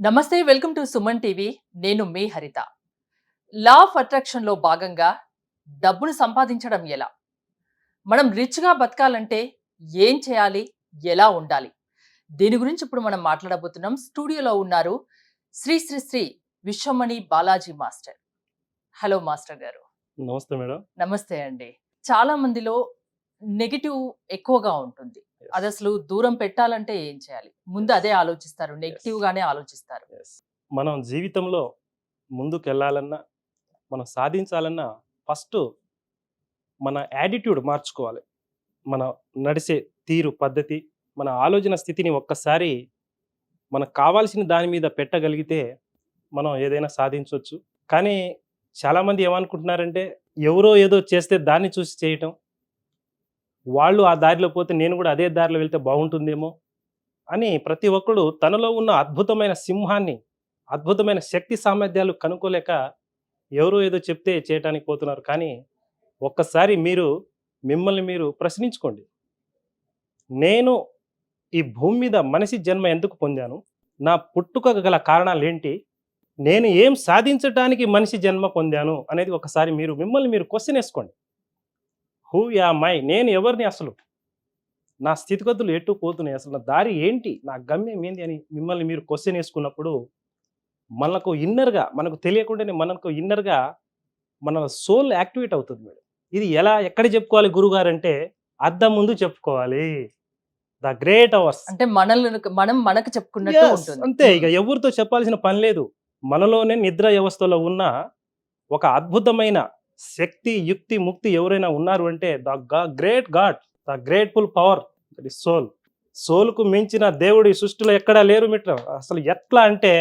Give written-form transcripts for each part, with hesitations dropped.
నమస్తే welcome to Suman TV. నేను మీ హరిత. లా ఆఫ్ అట్రాక్షన్ లో భాగంగా డబ్బును సంపాదించడం ఎలా? మనం రిచ్ గా బతకాలంటే ఏం చేయాలి? ఎలా ఉండాలి? దీని గురించి ఇప్పుడు మనం మాట్లాడబోతున్నాం. స్టూడియోలో ఉన్నారు Sri Sri Sri Vishwamani Balaji master. Hello master గారు. నమస్తే మేడం. నమస్తే అండి. చాలా మందిలో నెగెటివ్ ఎక్కువగా ఉంటుంది. యెస్. అది అసలు దూరం పెట్టాలంటే ఏం చేయాలి? ముందు అదే ఆలోచిస్తారు. Negative yes. గానే ఆలోచిస్తారు. యెస్. మనం జీవితంలో ముందుకెళ్ళాలన్నా, మనం సాధించాలన్నా ఫస్టు మన యాటిట్యూడ్ మార్చుకోవాలి. మన నడిసే తీరు, పద్ధతి, మన ఆలోచన స్థితిని ఒక్కసారి మనకు కావాల్సిన దాని మీద పెట్టగలిగితే మనం ఏదైనా సాధించొచ్చు. కానీ చాలామంది ఏమనుకుంటున్నారంటే ఎవరో ఏదో చేస్తే దాన్ని చూసి చేయటం. వాళ్ళు ఆ దారిలో పోతే నేను కూడా అదే దారిలో వెళ్తే బాగుంటుందేమో అని ప్రతి ఒక్కడు తనలో ఉన్న అద్భుతమైన సింహాన్ని, అద్భుతమైన శక్తి సామర్థ్యాలు కనుక్కోలేక ఎవరో ఏదో చెప్తే చేయటానికి పోతున్నారు. కానీ ఒక్కసారి మిమ్మల్ని మీరు ప్రశ్నించుకోండి. నేను ఈ భూమి మీద మనిషి జన్మ ఎందుకు పొందాను? నా పుట్టుకకు గల కారణాలేంటి? నేను ఏం సాధించటానికి మనిషి జన్మ పొందాను అనేది ఒకసారి మిమ్మల్ని మీరు క్వశ్చన్ వేసుకోండి. Who am I? నేను ఎవరిని అసలు? నా స్థితిగతులు ఎటు పోతున్నాయి? అసలు నా దారి ఏంటి? నా గమ్యం ఏంది అని మిమ్మల్ని మీరు క్వశ్చన్ వేసుకున్నప్పుడు మనకు తెలియకుండానే ఇన్నర్‌గా మన సోల్ యాక్టివేట్ అవుతుంది మేడం. ఇది ఎక్కడ చెప్పుకోవాలి గురుగారంటే అద్దం ముందు చెప్పుకోవాలి. The great hours. అంటే మనం మనకు చెప్పుకున్నట్టు ఉంటుంది. అంతే. ఇక ఎవరితో చెప్పాల్సిన పని లేదు. మనలోనే నిద్ర వ్యవస్థలో ఉన్న ఒక అద్భుతమైన శక్తి, యుక్తి, ముక్తి ఎవరైనా ఉన్నారు అంటే great God, the grateful power, that is soul. సోల్‌కు మించిన దేవుడు ఈ సృష్టిలో ఎక్కడా లేరు మిత్రం. అసలు ఎట్లా అంటే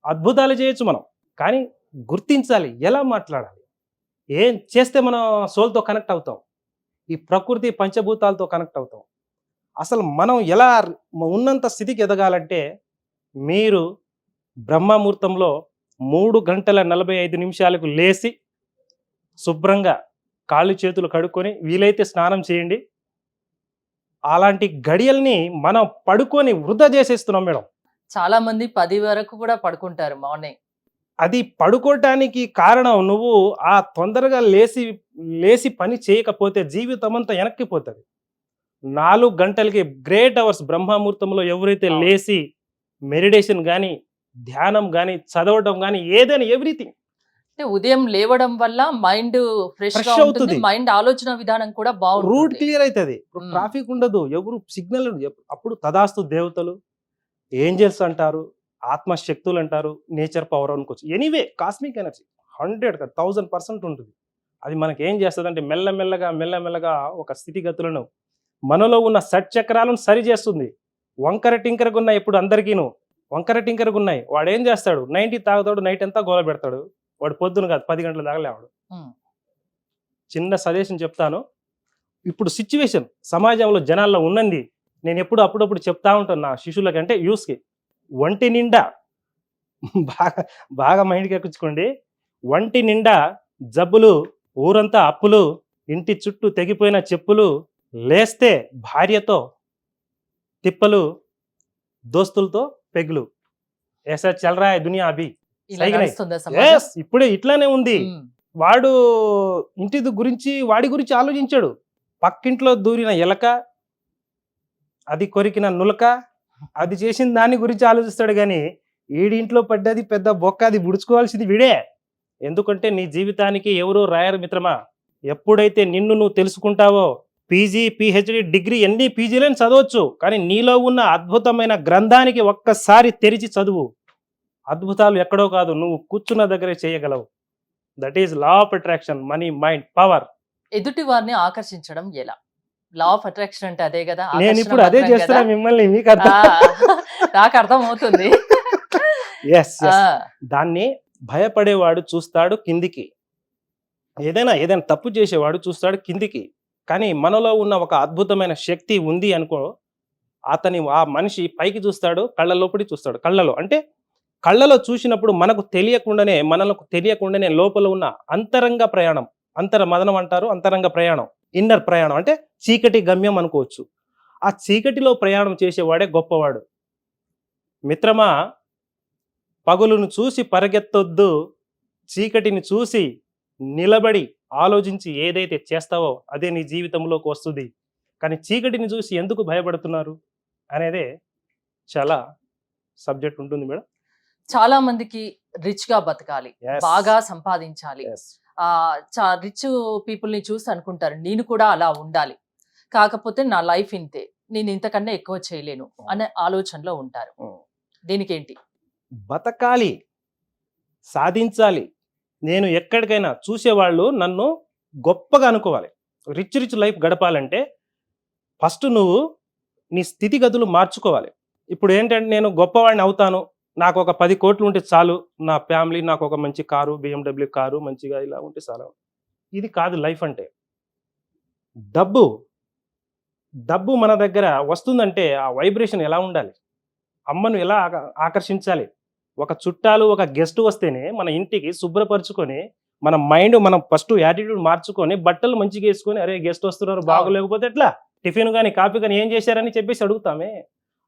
అద్భుతాలు చేయొచ్చు మనం. కానీ గుర్తించాలి ఎలా మాట్లాడాలి? ఏం చేస్తే మనం సోల్‌తో కనెక్ట్ అవుతాం? ఈ ప్రకృతి పంచభూతాలతో కనెక్ట్ అవుతాం. అసలు మనం ఎలా ఉన్నంత స్థితికి ఎదగాలంటే మీరు బ్రహ్మముహూర్తంలో 3 గంటల 45 నిమిషాలకు లేసి శుభ్రంగా కాళ్ళు చేతులు కడుక్కొని వీలైతే స్నానం చేయండి. అలాంటి గడియల్ని మనం పడుకొని వృధా చేసేస్తున్నాం మేడం. చాలా మంది 10 వరకు కూడా పడుకుంటారు మార్నింగ్. అది పడుకోవటానికి కారణం నువ్వు తొందరగా లేసి పని చేయకపోతే జీవితమంతా వెనక్కిపోతుంది. 4 గంటలకి గ్రేట్ అవర్స్ బ్రహ్మముహూర్తంలో ఎవరైతే అవును. లేసి మెడిటేషన్ గాని, ధ్యానం గాని, చదవడం గాని ఏదైనా ఎవ్రీథింగ్ అంటే ఉదయం లేవడం వల్ల మైండ్ ఫ్రెష్ గా ఫ్రెష్ ఉంటుంది. అవుతుంది. మైండ్ ఆలోచన విధానం కూడా రూట్ బాగుంటుంది. క్లియర్ అవుతుంది. హ్మ్. ట్రాఫిక్ ఉండదు. ఎవరు సిగ్నల్ అప్పుడు తదాస్తు దేవతలు, ఏంజెల్స్ అంటారు, ఆత్మశక్తులు అంటారు, నేచర్ పవర్ అనుకోవచ్చు. ఎనీవే కాస్మిక్ ఎనర్జీ 100 కాదు 1000% ఉంటుంది. అది మనకి ఏం చేస్తుందంటే మెల్లమెల్లగా ఒక స్థితిగతులను మనలో ఉన్న షట్చక్రాలను సరి చేస్తుంది. వంకర టింకరగా ఉన్నాయి ఇప్పుడు అందరికీను. వంకర టింకరగా ఉన్నాయి. వాడు ఏం చేస్తాడు? 90 తాగుతాడు, నైట్ అంతా గోల పెడతాడు. వాడు పొద్దున కాదు 10 గంటల దాకా లేవడు. హ్మ్. చిన్న సజెషన్ చెప్తాను. ఇప్పుడు సిచ్యువేషన్ సమాజంలో జనాల్లో ఉన్నది నేను అప్పుడప్పుడు చెప్తా ఉంటాను నా శిష్యులకంటే యూస్కి. ఒంటి నిండా బాగా బాగా మైండ్కి ఎక్కించుకోండి. ఒంటి నిండా జబ్బులు, ఊరంతా అప్పులు, ఇంటి చుట్టూ తెగిపోయిన చెప్పులు, లేస్తే భార్యతో తిప్పలు, దోస్తులతో పెగులు. ఏసా చల్ రా హై దునియా అభి. ఇలా సైగనై. నడుస్తుందా సమాజం? ఎస్, ఇప్పుడే ఇట్లానే ఉంది. హ్మ్. వాడు వాడి గురించి ఆలోచించాడు. పక్కింట్లో దూరిన ఎలక, అది కొరికిన నులక, అది చేసిన దాని గురించి ఆలోచిస్తాడు కానీ ఈడింట్లో పడ్డది పెద్ద బొక్క, అది బుడుచుకోవాల్సింది వీడే. ఎందుకంటే నీ జీవితానికి ఎవరో రాయరు మిత్రమా. ఎప్పుడైతే నిన్ను నువ్వు తెలుసుకుంటావో పీజీ, పిహెచ్డి, డిగ్రీ ఎన్ని పీజీలని చదవచ్చు. కానీ నీలో ఉన్న అద్భుతమైన గ్రంథానికి ఒక్కసారి తెరిచి చదువు. అద్భుతాలు ఎక్కడో కాదు, నువ్వు కూర్చున్న దగ్గరే చేయగలవు. That is law of attraction, money, mind, power. ఎదుటి వారిని ఆకర్షించడం ఎలా? లా ఆఫ్ అట్రాక్షన్ అంటే అదే కదా. నేను ఆకర్షణ ఇప్పుడు అదే మంత్రం చేస్తున్నా కదా. మిమ్మల్ని, మీకు ఆ, అర్థం. నాకు అర్థమవుతుంది. ఎస్ ఆ, ఎస్. దాన్ని భయపడేవాడు చూస్తాడు కిందికి. ఏదైనా తప్పు చేసేవాడు చూస్తాడు కిందికి. కానీ మనలో ఉన్న ఒక అద్భుతమైన శక్తి ఉంది అనుకో, ఆ మనిషి పైకి చూస్తాడు, కళ్ళ లోపలి చూస్తాడు. కళ్ళలో చూసినప్పుడు మనకు తెలియకుండానే లోపల ఉన్న అంతరంగ ప్రయాణం, అంతర్మదనం అంటారు, అంతరంగ ప్రయాణం, ఇన్నర్ ప్రయాణం అంటే చీకటి గమ్యం అనుకోవచ్చు. ఆ చీకటిలో ప్రయాణం చేసేవాడే గొప్పవాడు. మిత్రమా, పగులును చూసి పరిగెత్తొద్దు, చీకటిని చూసి నిలబడి ఆలోచించి ఏదైతే చేస్తావో అదే నీ జీవితంలోకి వస్తుంది. కానీ చీకటిని చూసి ఎందుకు భయపడుతున్నారు అనేదే చాలా సబ్జెక్ట్ ఉంటుంది మేడం. చాలా మందికి రిచ్ గా బతకాలి, Yes. బాగా సంపాదించాలి. Yes. రిచ్ పీపుల్ ని చూసి అనుకుంటారు నేను కూడా అలా ఉండాలి, కాకపోతే నా లైఫ్ ఇంతే, నేను ఇంతకన్నా ఎక్కువ చేయలేను అనే ఆలోచనలో ఉంటారు. దీనికేంటి? బతకాలి, సాధించాలి. నేను ఎక్కడికైనా చూసేవాళ్ళు నన్ను గొప్పగా అనుకోవాలి. రిచ్ లైఫ్ గడపాలంటే ఫస్ట్ నువ్వు నీ స్థితిగతులు మార్చుకోవాలి. ఇప్పుడు ఏంటంటే నేను గొప్పవాడిని అవుతాను, నాకు ఒక 10 కోట్లు ఉంటే చాలు, నా ఫ్యామిలీ నాకు ఒక మంచి కారు, BMW కారు మంచిగా ఇలా ఉంటే చాలు. ఇది కాదు లైఫ్ అంటే. డబ్బు మన దగ్గర వస్తుందంటే ఆ వైబ్రేషన్ ఎలా ఉండాలి, అమ్మను ఎలా ఆకర్షించాలి. ఒక చుట్టాలు ఒక గెస్ట్ వస్తేనే మన ఇంటికి శుభ్రపరచుకొని మన మైండ్ మనం ఫస్ట్ యాటిట్యూడ్ మార్చుకొని బట్టలు మంచిగా వేసుకొని అరే గెస్ట్ వస్తున్నారు బాగోలేకపోతే ఎట్లా, టిఫిన్ కానీ కాఫీ కానీ ఏం చేశారని చెప్పేసి అడుగుతామే.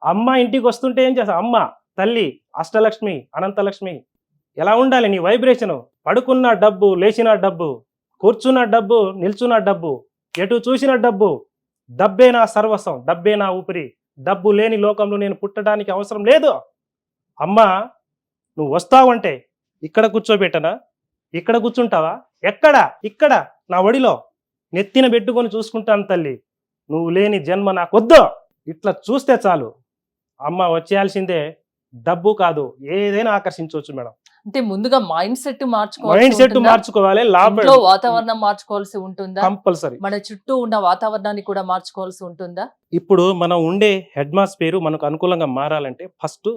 అమ్మ ఇంటికి వస్తుంటే ఏం చేస్తాం, అమ్మ తల్లి అష్టలక్ష్మి అనంతలక్ష్మి ఎలా ఉండాలి నీ వైబ్రేషను. పడుకున్న డబ్బు, లేచిన డబ్బు, కూర్చున్న డబ్బు, నిల్చున్న డబ్బు, ఎటు చూసిన డబ్బు. డబ్బే నా సర్వస్వం, డబ్బే నా ఊపిరి, డబ్బు లేని లోకంలో నేను పుట్టడానికి అవసరం లేదు. అమ్మ నువ్వు వస్తావంటే ఇక్కడ కూర్చోబెట్టనా, ఇక్కడ కూర్చుంటావా, ఎక్కడ, ఇక్కడ నా ఒడిలో నెత్తిన పెట్టుకొని చూసుకుంటాను తల్లి, నువ్వు లేని జన్మ నాకొద్దు. ఇట్లా చూస్తే చాలు, అమ్మ వచ్చేయాల్సిందే. డబ్బు కాదు ఏదైనా ఆకర్షించవచ్చు మేడం. అంటే ముందుగా మైండ్ సెట్ మైండ్ సెట్ మార్చుకోవాలి. ఇంట్లో వాతావరణం మార్చుకోవాల్సి ఉంటుందా? కంపల్సరీ. మన చుట్టూ ఉన్న వాతావరణాన్ని కూడా మార్చుకోవాల్సి ఉంటుందా? ఇప్పుడు మనం ఉండే హెడ్మాస్ఫియర్ మనకు అనుకూలంగా మారాలంటే ఫస్ట్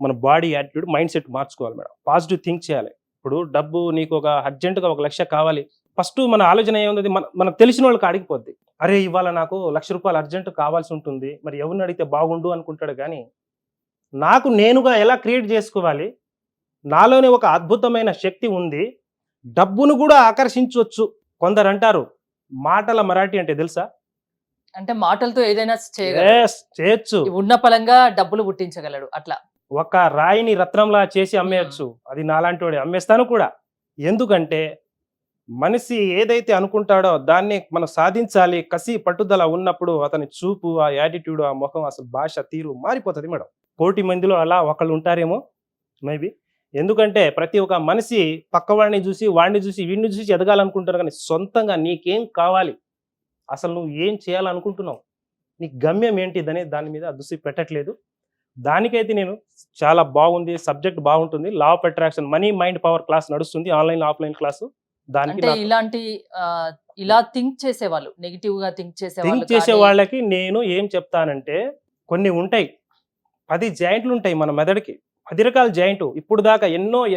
మన బాడీ యాటిట్యూడ్ మైండ్ సెట్ మార్చుకోవాలి మేడం. పాజిటివ్ థింక్ చేయాలి. ఇప్పుడు డబ్బు నీకు ఒక అర్జెంటుగా 1 లక్ష కావాలి, ఫస్ట్ మన ఆలోచన ఏముంది, మనకు తెలిసిన వాళ్ళకి అడిగిపోద్ది. అరే ఇవాళ నాకు ₹1,00,000 అర్జెంట్ కావాల్సి ఉంటుంది, మరి ఎవరిని అడిగితే బాగుండు అనుకుంటాడు. కానీ నాకు నేనుగా ఎలా క్రియేట్ చేసుకోవాలి, నాలోనే ఒక అద్భుతమైన శక్తి ఉంది, డబ్బును కూడా ఆకర్షించవచ్చు. కొందరు అంటారు మాటల మరాఠీ అంటే తెలుసా? అంటే మాటలతో ఏదైనా చేయొచ్చు, ఉన్న పలంగా డబ్బులు పుట్టించగలడు. అట్లా ఒక రాయిని రత్నంలా చేసి అమ్మేయచ్చు. అది నాలాంటి వాడే అమ్మేస్తాను కూడా. ఎందుకంటే మనిషి ఏదైతే అనుకుంటాడో దాన్ని మనం సాధించాలి, కసి పట్టుదల ఉన్నప్పుడు అతని చూపు, ఆ యాటిట్యూడ్, ఆ ముఖం, అసలు భాష తీరు మారిపోతుంది మేడం. 1,00,00,000 మందిలో అలా ఒకళ్ళు ఉంటారేమో మేబీ. ఎందుకంటే ప్రతి ఒక్క మనిషి పక్కవాడిని చూసి, వాడిని చూసి, వీడిని చూసి ఎదగాలనుకుంటారు. కానీ సొంతంగా నీకేం కావాలి, అసలు నువ్వు ఏం చేయాలనుకుంటున్నావు, నీ గమ్యం ఏంటిదనే దాని మీద దృష్టి పెట్టట్లేదు. దానికైతే నేను చాలా బాగుంది, సబ్జెక్ట్ బాగుంటుంది. Law of attraction, money mind power class నడుస్తుంది, ఆన్లైన్ ఆఫ్లైన్ క్లాసు. దానికి ఇలా థింక్ చేసేవాళ్ళు, నెగిటివ్ గా థింక్ చేసే వాళ్ళకి నేను ఏం చెప్తానంటే, కొన్ని ఉంటాయి 10 జాయింట్లు ఉంటాయి మన మెదడుకి, 10 రకాల జాయింట్. ఇప్పుడు దాకా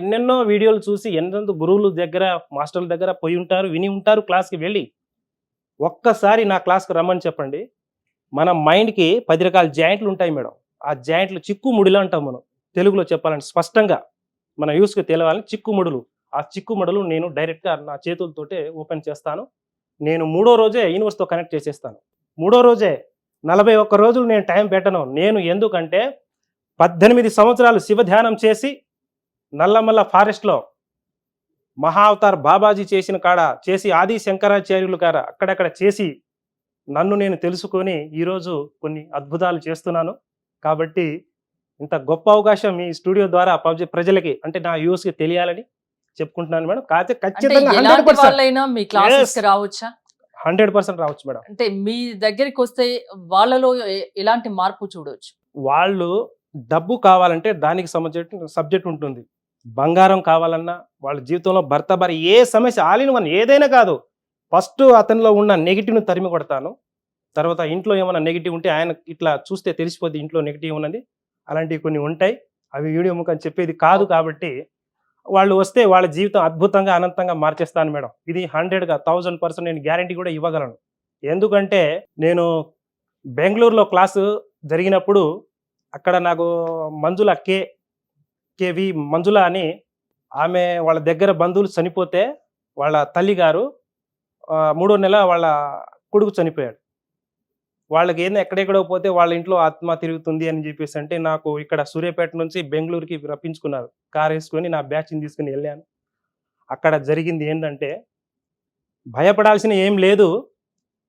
ఎన్నెన్నో వీడియోలు చూసి ఎంతెంత గురువుల దగ్గర, మాస్టర్ల దగ్గర పోయి ఉంటారు, విని ఉంటారు. క్లాస్కి వెళ్ళి ఒక్కసారి నా క్లాస్కి రమ్మని చెప్పండి. మన మైండ్కి 10 రకాల జాయింట్లు ఉంటాయి మేడం. ఆ జాయింట్లు చిక్కుముడిలు అంటాం మనం తెలుగులో చెప్పాలంటే, స్పష్టంగా మన యూస్కి తెలవాలని. చిక్కుముడులు, ఆ చిక్కుముడులు నేను డైరెక్ట్గా నా చేతులతోటే ఓపెన్ చేస్తాను. నేను 3వ రోజే యూనివర్స్తో కనెక్ట్ చేసేస్తాను. 3వ రోజే 41 రోజులు నేను టైం పెట్టను. నేను ఎందుకంటే 18 సంవత్సరాలు శివ ధ్యానం చేసి నల్లమల్ల ఫారెస్ట్లో మహా అవతార్ బాబాజీ చేసిన కాడ చేసి, ఆది శంకరాచార్యులు కాడ అక్కడక్కడ చేసి నన్ను నేను తెలుసుకొని ఈరోజు కొన్ని అద్భుతాలు చేస్తున్నాను. కాబట్టి ఇంత గొప్ప అవకాశం ఈ స్టూడియో ద్వారా ప్రజలకి, అంటే నా యూస్కి తెలియాలని చెప్పుకుంటున్నాను మేడం. కాకపోతే ఖచ్చితంగా 100% రావచ్చా? 100% రావచ్చు మేడం. అంటే మీ దగ్గరికి వస్తే వాళ్ళలో ఎలాంటి మార్పు చూడవచ్చు? వాళ్ళు డబ్బు కావాలంటే దానికి సబ్జెక్ట్ ఉంటుంది. బంగారం కావాలన్నా, వాళ్ళ జీవితంలో భర్త భార్య ఏ సమస్య, ఆల్ ఇన్ వన్ ఏదైనా కాదు, ఫస్ట్ అతనిలో ఉన్న నెగిటివ్ను తరిమి కొడతాను. తర్వాత ఇంట్లో ఏమైనా నెగిటివ్ ఉంటే ఆయన ఇట్లా చూస్తే తెలిసిపోద్ది ఇంట్లో నెగిటివ్ ఉన్నది. అలాంటివి కొన్ని ఉంటాయి, అవి వీడియో ముఖం చెప్పేది కాదు. కాబట్టి వాళ్ళు వస్తే వాళ్ళ జీవితం అద్భుతంగా అనంతంగా మార్చేస్తాను మేడం. ఇది 100గా 1000% నేను గ్యారంటీ కూడా ఇవ్వగలను. ఎందుకంటే నేను బెంగళూరులో క్లాసు జరిగినప్పుడు అక్కడ నాకు మంజుల కేవి మంజుల అని ఆమె, వాళ్ళ దగ్గర బంధువులు చనిపోతే వాళ్ళ తల్లి గారు 3వ నెల వాళ్ళ కొడుకు చనిపోయాడు. వాళ్ళకి ఏంది ఎక్కడెక్కడో పోతే వాళ్ళ ఇంట్లో ఆత్మ తిరుగుతుంది అని చెప్పేసి అంటే నాకు ఇక్కడ సూర్యాపేట నుంచి బెంగళూరుకి రప్పించుకున్నారు. కార్ వేసుకొని నా బ్యాచ్ని తీసుకుని వెళ్ళాను. అక్కడ జరిగింది ఏంటంటే భయపడాల్సిన ఏం లేదు.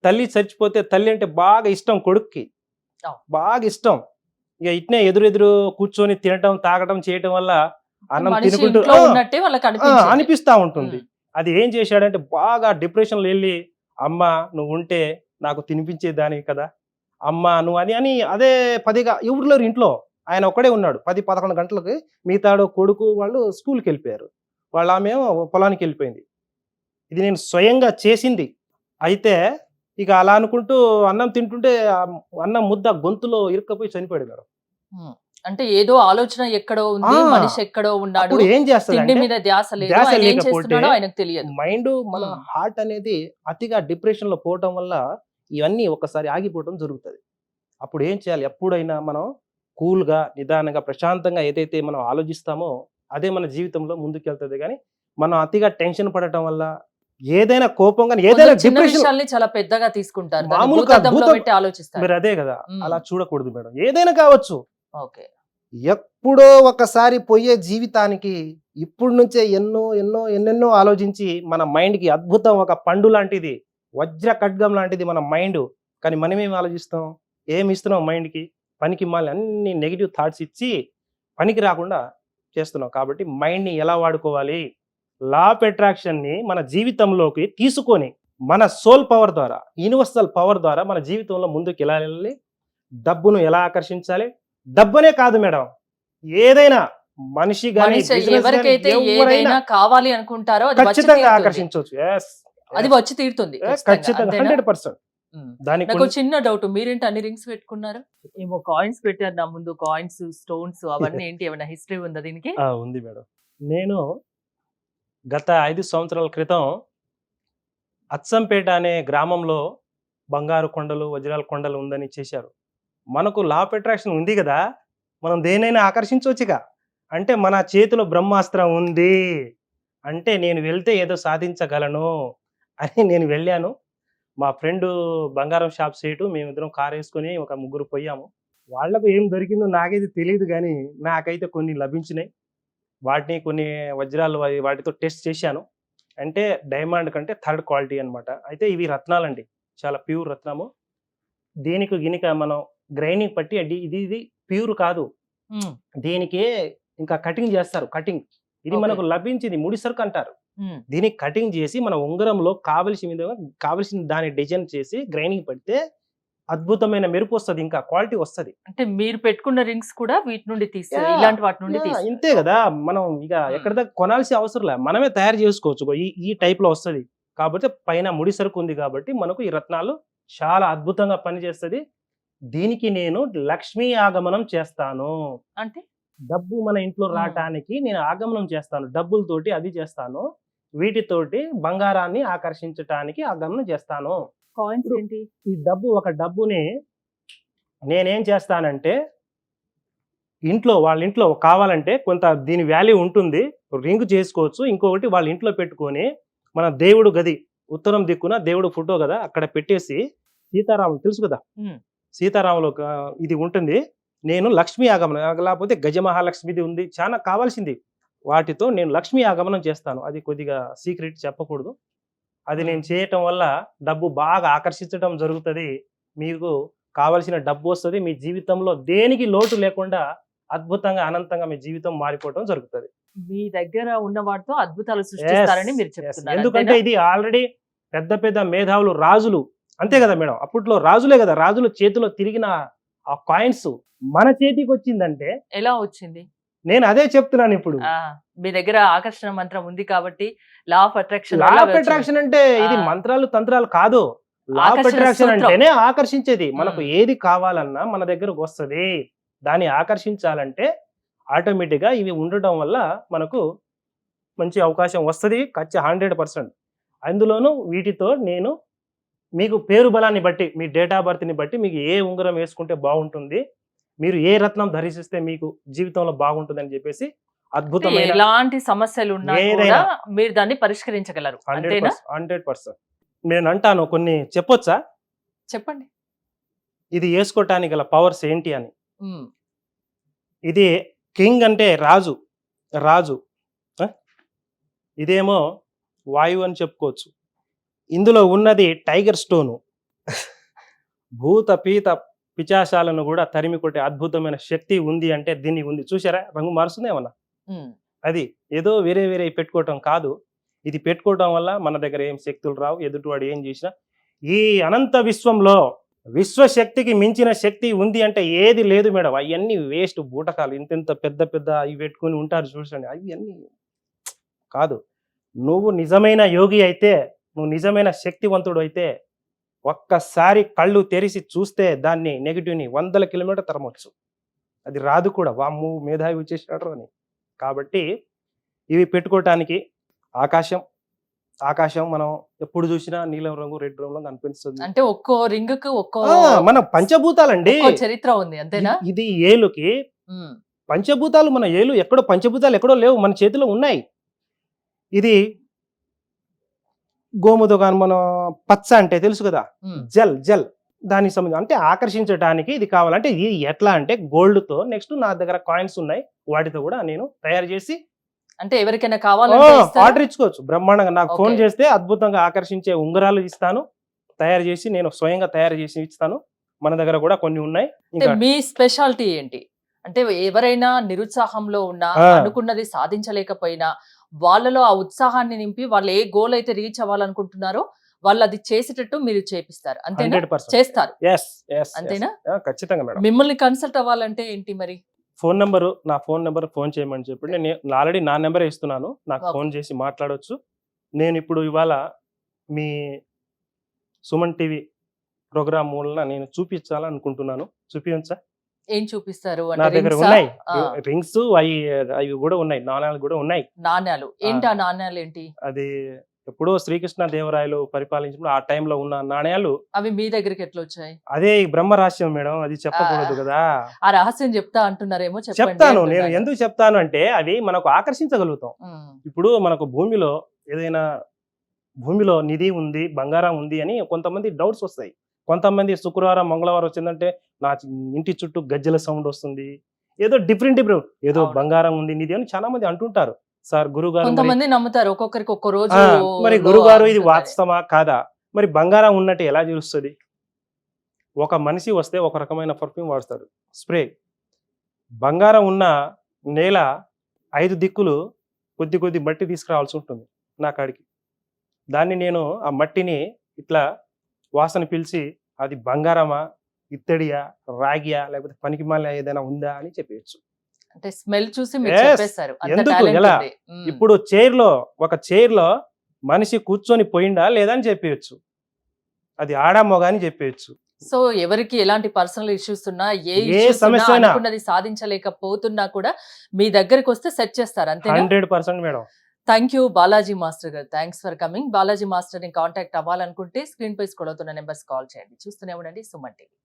తల్లి చచ్చిపోతే తల్లి అంటే బాగా ఇష్టం కొడుక్కి. అవును. బాగా ఇష్టం. ఇక ఇట్నే ఎదురెదురు కూర్చొని తినటం, తాగటం చేయటం వల్ల అన్నం మనిషి తినుకుంటూ ఇంట్లో ఉన్నట్టే వాళ్ళకి అనిపించింది. అనిపిస్తా ఉంటుంది. ఉమ్. అది ఏం చేశాడంటే బాగా డిప్రెషన్‌లో వెళ్ళి, "అమ్మ నువ్వుంటే నాకు తినిపించేదానివి కదా! అమ్మ నువ్వు" అని అని అదే పదిగా ఎవరు లేరు ఇంట్లో. ఆయన ఒక్కడే ఉన్నాడు. 10, 11 గంటలకి మిగతాడు కొడుకు వాళ్ళు స్కూల్‌కెళ్ళిపోయారు. వాళ్ళ ఆమేమో పొలానికెళ్ళిపోయింది. ఇది నేను స్వయంగా చేసింది. అయితే ఇక అలా అనుకుంటూ అన్నం తింటుంటే అన్నం ముద్ద గొంతులో ఇరుక్కపోయి చనిపోయాడు మేడం. ఉమ్. అంటే ఏదో ఆలోచన ఎక్కడో ఉంది, ఆ! మనిషి ఎక్కడో ఉన్నాడు, అప్పుడు ఏం తిండి చేస్తదంటే మీద ధ్యాస లేదు, ధ్యాస ఆయన ఏం లేకపోతే చేస్తున్నాడో ఆయనకు తెలియదు. మైండ్ మన ఉమ్. హార్ట్ అనేది అతిగా డిప్రెషన్‌లో పోవటం వల్ల ఇవన్నీ ఒక్కసారి ఆగిపోవటం జరుగుతది. అప్పుడు ఏం చేయాలి? ఎప్పుడైనా మనం కూల్‌గా, నిదానంగా, ప్రశాంతంగా ఏదైతే మనం ఆలోచిస్తామో అదే మన జీవితంలో ముందుకెళ్తది గానీ, మనం అతిగా టెన్షన్ పడటం వల్ల ఏదైనా కోపం గాని, ఏదైనా కొందరు చిన్న డిప్రెషన్ విషయాల్ని చాలా పెద్దగా తీసుకుంటారు. దాన్ని మామూలు కాదు. భూతద్దంలో పెట్టి ఆలోచిస్తారు. మీరు అదే గదా! ఉమ్. అలా చూడకూడదు మేడం. ఏదైనా కావచ్చు. ఓకే. ఎప్పుడో ఒకసారి పోయే జీవితానికి ఇప్పుడు నుంచే ఎన్నెన్నో ఆలోచించి మన మైండ్‌కి అద్భుతం ఒక పండు లాంటిది, వజ్ర ఖడ్గం లాంటిది మన మైండు. కానీ మనమేం ఆలోచిస్తాం? ఏమి ఇస్తున్నాం మైండ్‌కి? పనికిమాలిన అన్ని నెగెటివ్ థాట్స్ ఇచ్చి పనికి రాకుండా చేస్తున్నాం. కాబట్టి మైండ్‌ని ఎలా వాడుకోవాలి? లా ఆఫ్ అట్రాక్షన్‌ని మన జీవితంలోకి తీసుకొని మన సోల్ పవర్ ద్వారా, యూనివర్సల్ పవర్ ద్వారా మన జీవితంలో ముందుకు ఎలా వెళ్ళాలి? డబ్బును ఎలా ఆకర్షించాలి? డబ్బనే కాదు మేడం. ఏదైనా మనిషి గాని, మనిషి బిజినెస్ గాని ఎవరికైతే ఎవరైనా ఏదైనా కావాలి అనుకుంటారో అది వచ్చి ఖచ్చితంగా తీరుతుంది. ఆకర్షించొచ్చు. యెస్. అది వచ్చి తీరుతుంది ఖచ్చితంగా ఖచ్చితంగా. అంతేనా? 100%. ఉమ్. దానికి నాకు చిన్న డౌట్, మీరేంటి అన్ని రింగ్స్ పెట్టుకున్నారు? ఏమో కాయిన్స్ పెట్టారు నా ముందు, కాయిన్స్, స్టోన్స్ అవన్నీ ఏంటి, ఏమైనా హిస్టరీ ఉందా దీనికి? ఉంది మేడం. నేను గత 5 సంవత్సరాల క్రితం అచ్చంపేట అనే గ్రామంలో బంగారు కొండలు, వజ్రాల కొండలు ఉందని చేశారు. మనకు లా ఆఫ్ అట్రాక్షన్ ఉంది గదా! మనం దేన్నైనా ఆకర్షించొచ్చుగా. అంటే మన చేతిలో బ్రహ్మాస్త్రం ఉంది. అంటే నేను వెళ్తే ఏదో సాధించగలను అని నేను వెళ్ళాను. మా ఫ్రెండు బంగారం షాప్ సేటు మేమిద్దరం కారేసుకొని ఒక ముగ్గురు పోయాము. వాళ్ళకు ఏం దొరికిందో నాకైతే తెలీదు గానీ, నాకైతే కొన్ని లభించినాయి. వాటిని కొన్ని వజ్రాలు వాటితో టెస్ట్ చేశాను. అంటే డైమండ్ కంటే థర్డ్ క్వాలిటీ అన్నమాట. అయితే ఇవి రత్నాలండి. చాలా ప్యూర్ రత్నము. దీనికి గినిక మనం గ్రైండింగ్ పట్టి ఇది ప్యూర్ కాదు. ఉమ్. దీనికి ఇంకా కటింగ్ చేస్తారు. కటింగ్. ఇది ఓకే. మనకు లభించింది ముడిసరుకు అంటారు. ఉమ్. దీనికి కటింగ్ చేసి మన ఉంగరంలో కావలసిన దాన్ని డిజైన్ చేసి గ్రైండింగ్ పడితే అద్భుతమైన మెరుపు వస్తది. ఇంకా క్వాలిటీ వస్తది. అంటే మీరు పెట్టుకున్న రింగ్స్ కూడా వీటి నుండి తీస్తారు, యాహ్! ఇలాంటి వాటి నుండి యాహ్! తీస్తారు. ఇంతే గదా! మనం ఇక ఎక్కడి దాకా కొనాల్సిన అవసరం లే. మనమే తయారు చేసుకోవచ్చు. ఈ టైప్‌లో వస్తది. కాపోతే పైన ముడి సరుకు ఉంది కాబట్టి మనకు ఈ రత్నాలు చాలా అద్భుతంగా పనిచేస్తది. దీనికి నేను లక్ష్మీ ఆగమనం చేస్తాను. అంటే డబ్బు మన ఇంట్లో రాటానికి నేను ఆగమనం చేస్తాను. డబ్బులతోటి అది చేస్తాను. వీటితోటి బంగారాన్ని ఆకర్షించటానికి ఆగమనం చేస్తాను. కాయిన్స్ ఇప్పుడు ఏంటి? ఈ ఒక డబ్బుని నేనేం చేస్తానంటే వాళ్ళ ఇంట్లో కావాలంటే కొంత దీని వాల్యూ ఉంటుంది. రింగ్ చేసుకోవచ్చు. ఇంకొకటి వాళ్ళ ఇంట్లో పెట్టుకొని మన దేవుడు గది ఉత్తరం దిక్కున దేవుడు ఫోటో గదా! అక్కడ పెట్టేసి సీతారాములు తెలుసు కదా! ఉమ్. సీతారాములు ఇది ఉంటుంది. నేను లక్ష్మీ ఆగమనం లేకపోతే గజమహాలక్ష్మిది ఉంది. చాలా కావాల్సింది. వాటితో నేను లక్ష్మీ ఆగమనం చేస్తాను. అది కొద్దిగా సీక్రెట్ చెప్పకూడదు. అది నేను చేయటం వల్ల డబ్బు బాగా ఆకర్షించడం జరుగుతది. మీకు కావాల్సిన డబ్బు వస్తది. మీ జీవితంలో దేనికి లోటు లేకుండా అద్భుతంగా, అనంతంగా మీ జీవితం మారిపోవటం జరుగుతది. మీ దగ్గర ఉన్న వాటితో అద్భుతాలు యెస్. సృష్టిస్తారని మీరు యెస్. చెప్తున్నారు, ఎందుకంటే అంతేనా? ఇది ఆల్రెడీ పెద్ద మేధావులు, రాజులు అంతే గదా మేడం. అప్పట్లో రాజులే గదా! రాజుల చేతిలో తిరిగిన ఆ కాయిన్స్ మన చేతికొచ్చిందంటే ఎలా వచ్చింది? నేను అదే చెప్తున్నానిప్పుడు. ఆ, మీ దగ్గర ఆకర్షణ మంత్రం ఉంది కాబట్టి law of attraction law of attraction అంటే ఇది ఆ. మంత్రాలు, తంత్రాలు కాదు. లా ఆఫ్ ఆకర్షణ అట్రాక్షన్ సూత్రం. అంటేనే ఆకర్షించేది. మనకు హ్మ్. ఏది కావాలన్నా మన దగ్గరకు వస్తది. దాన్ని ఆకర్షించాలంటే ఆటోమేటిక్‌గా ఇవి ఉండటం వల్ల మనకు మంచి అవకాశం వస్తది. 100%. అందులోనూ వీటితో నేను మీకు పేరు బలాన్ని బట్టి, మీ డేట్ ఆఫ్ బర్త్‌ని బట్టి మీకు ఏ ఉంగరం వేసుకుంటే బాగుంటుంది, మీరు ఏ రత్నం ధరిసిస్తే మీకు జీవితంలో బాగుంటుందని చెప్పేసి అంటే అద్భుతమైన ఎలాంటి సమస్యలు ఉన్నా కూడా ఏదైనా మీరు దాన్ని పరిష్కరించగలరు, అంతేనా? 100%. నేనంటాను కొన్ని చెప్పొచ్చా? చెప్పండి. ఇది వేసుకోవటానికి గల పవర్స్ ఏంటి అని. ఉమ్, ఇది కింగ్ అంటే రాజు, రాజు. ఆ? ఇదేమో వాయువు అని చెప్పుకోవచ్చు. ఇందులో ఉన్నది టైగర్ స్టోను. భూత పీత పిచాశాలను కూడా తరిమి కొట్టే అద్భుతమైన శక్తి ఉంది అంటే దీన్ని ఉంది. చూసారా రంగు మారుస్తుంది ఏమన్నా? ఉమ్. అది ఏదో వేరే వేరే పెట్టుకోవటం కాదు. ఇది పెట్టుకోవటం వల్ల మన దగ్గర ఏం శక్తులు రావు. ఎదుటివాడు ఏం చేసినా ఈ అనంత విశ్వంలో విశ్వశక్తికి మించిన శక్తి ఉంది అంటే ఏది లేదు మేడం. అవన్నీ వేస్ట్ బూటకాలు. ఇంత పెద్ద పెద్ద ఇవి పెట్టుకుని ఉంటారు చూసండి. అవన్నీ కాదు. నువ్వు నిజమైన యోగి అయితే, నువ్వు నిజమైన శక్తివంతుడు అయితే ఒక్కసారి కళ్ళు తెరిచి చూస్తే దాన్ని నెగిటివ్ని 100 కిలోమీటర్ తరమొచ్చు. అది రాదు కూడా. వామ్ము మేధావి వచ్చేసాడు అని. కాబట్టి ఇవి పెట్టుకోవటానికి ఆకాశం మనం ఎప్పుడు చూసినా నీలం రంగు, రెడ్ రంగులో కనిపిస్తుంది. అంటే ఒక్కో రింగ్ కు ఒక్కో మన పంచభూతాలండి. ఒక్కో చరిత్ర ఉంది అంతేనా? ఇది ఏలుకి ఉమ్, పంచభూతాలు. మన ఏలు ఎక్కడో, పంచభూతాలు ఎక్కడో లేవు, మన చేతిలో ఉన్నాయి. ఇది గోముదగాన్ మన పచ్చ అంటే తెలుసు కదా, ఉమ్. జల్ దానికి సంబంధించి అంటే ఆకర్షించడానికి ఇది కావాలంటే ఇది ఎట్లా అంటే gold తో నెక్స్ట్ నా దగ్గర కాయిన్స్ ఉన్నాయి, వాటితో కూడా నేను తయారు చేసి అంటే ఎవరికైనా కావాలంటే ఇస్తారా? ఆర్డర్ ఇచ్చుకోవచ్చు బ్రహ్మాండంగా. నాకు ఫోన్ Okay. చేస్తే అద్భుతంగా ఆకర్షించే ఉంగరాలు ఇస్తాను, తయారు చేసి నేను స్వయంగా తయారు చేసి ఇస్తాను. మన దగ్గర కూడా కొన్ని ఉన్నాయి. అంటే ఇంకా మీ స్పెషాలిటీ ఏంటి? అంటే ఎవరైనా నిరుత్సాహంలో ఉన్నా, ఆ. అనుకున్నది సాధించలేకపోయినా వాళ్ళలో ఆ ఉత్సాహాన్ని నింపి వాళ్ళు ఏ గోల్ అయితే రీచ్ అవ్వాలనుకుంటున్నారో వాళ్ళు అది చేసేటట్టు మీరు చేపిస్తారు అంతేనా? 100% చేస్తారు yes, అంతేనా? ఖచ్చితంగా మేడం. మిమ్మల్ని కన్సల్ట్ అవ్వాలంటే ఏంటి మరి? ఫోన్ నెంబరు, నా ఫోన్ నెంబర్ ఫోన్ చేయమని చెప్పి నేను ఆల్రెడీ నా నెంబర్ ఇస్తున్నాను. నాకు Okay. ఫోన్ చేసి మాట్లాడొచ్చు. నేను ఇప్పుడు ఇవాళ మీ సుమన్ టీవీ ప్రోగ్రామ్ మూలన నేను చూపించాలనుకుంటున్నాను. చూపించా? ఏం చూపిస్తారు? నా అంటే దగ్గర rings ఆ? ఉన్నాయి ఆ, రింగ్స్, అవి కూడా ఉన్నాయి, నాణాలు కూడా ఉన్నాయి. నాణ్యాలు ఏంటి? ఆ నాణ్యాలు ఏంటి? అది ఎప్పుడో శ్రీకృష్ణ దేవరాయలు పరిపాలించినప్పుడు ఆ టైంలో ఉన్న నాణ్యాలు. అవి మీ దగ్గరికి ఎట్లా వచ్చాయి? అదే ఈ బ్రహ్మ రహస్యం మేడం, అది చెప్పకూడదు కదా. ఆ రహస్యం చెప్తా అంటున్నారేమో, చెప్పండి చెప్తాను. నేను అంటున్నాను. ఎందుకు చెప్తాను అంటే అవి మనకు ఆకర్షించగలుగుతాం. ఉమ్, ఇప్పుడు మనకు భూమిలో ఏదైనా భూమిలో నిధి ఉంది, బంగారం ఉంది అని కొంతమంది డౌట్స్ వస్తాయి. కొంతమంది శుక్రవారం మంగళవారం వచ్చిందంటే నా ఇంటి చుట్టూ గజ్జల సౌండ్ వస్తుంది, ఏదో డిఫరెంట్ ఏదో అవును. బంగారం ఉంది నిధి అని చాలా మంది అంటుంటారు. సార్ గురుగారు కొంతమంది నమ్ముతారు, ఒక్కొక్కరికి ఒక్క రోజు మరి లో గురుగారు ఇది ఉంటుందని. వాస్తవమా కాదా? మరి బంగారం ఉన్నట్టు ఎలా తెలుస్తుంది? ఒక మనిషి వస్తే ఒక రకమైన పర్ఫ్యూమ్ వాడతాడు, స్ప్రే. బంగారం ఉన్న నేల 5 దిక్కులు కొద్ది మట్టి తీసుకురావాల్సి ఉంటుంది నా కాడికి. దాన్ని నేను ఆ మట్టిని ఇట్లా వాసన పిలిచి అది బంగారమా, ఇత్తడియా, రాగియా, లేకపోతే పనికిమాల ఏదైనా ఉందా అని చెప్పేయచ్చు. అంటే స్మెల్ చూసి మీరు Yes. చెప్పేస్తారు, అంత ఎందుకు? టాలెంట్ ఎలా? ఉంది. ఉమ్. ఇప్పుడు ఒక చైర్ లో మనిషి కూర్చొని పోయిందా లేదా అని చెప్పేయచ్చు. అది ఆడా మొగ అని చెప్పేయచ్చు. సో ఎవరికి ఎలాంటి పర్సనల్ ఇష్యూస్ ఉన్నా, ఏ ఏ ఇష్యూస్ ఉన్నా, సమస్య అయినా. అనుకున్నది సాధించలేకపోతున్నా కూడా మీ దగ్గరికి వస్తే సెట్ చేస్తారు అంతేనా? 100% madam. Thank you Balaji master గారు, thanks for coming. Balaji master ని కాంటాక్ట్ అవ్వాలనుకుంటే స్క్రీన్ పై స్క్రోల్ అవుతున్న నెంబర్స్ కాల్ చేయండి. చూస్తూనే ఉండండి సుమన్ టీవీ.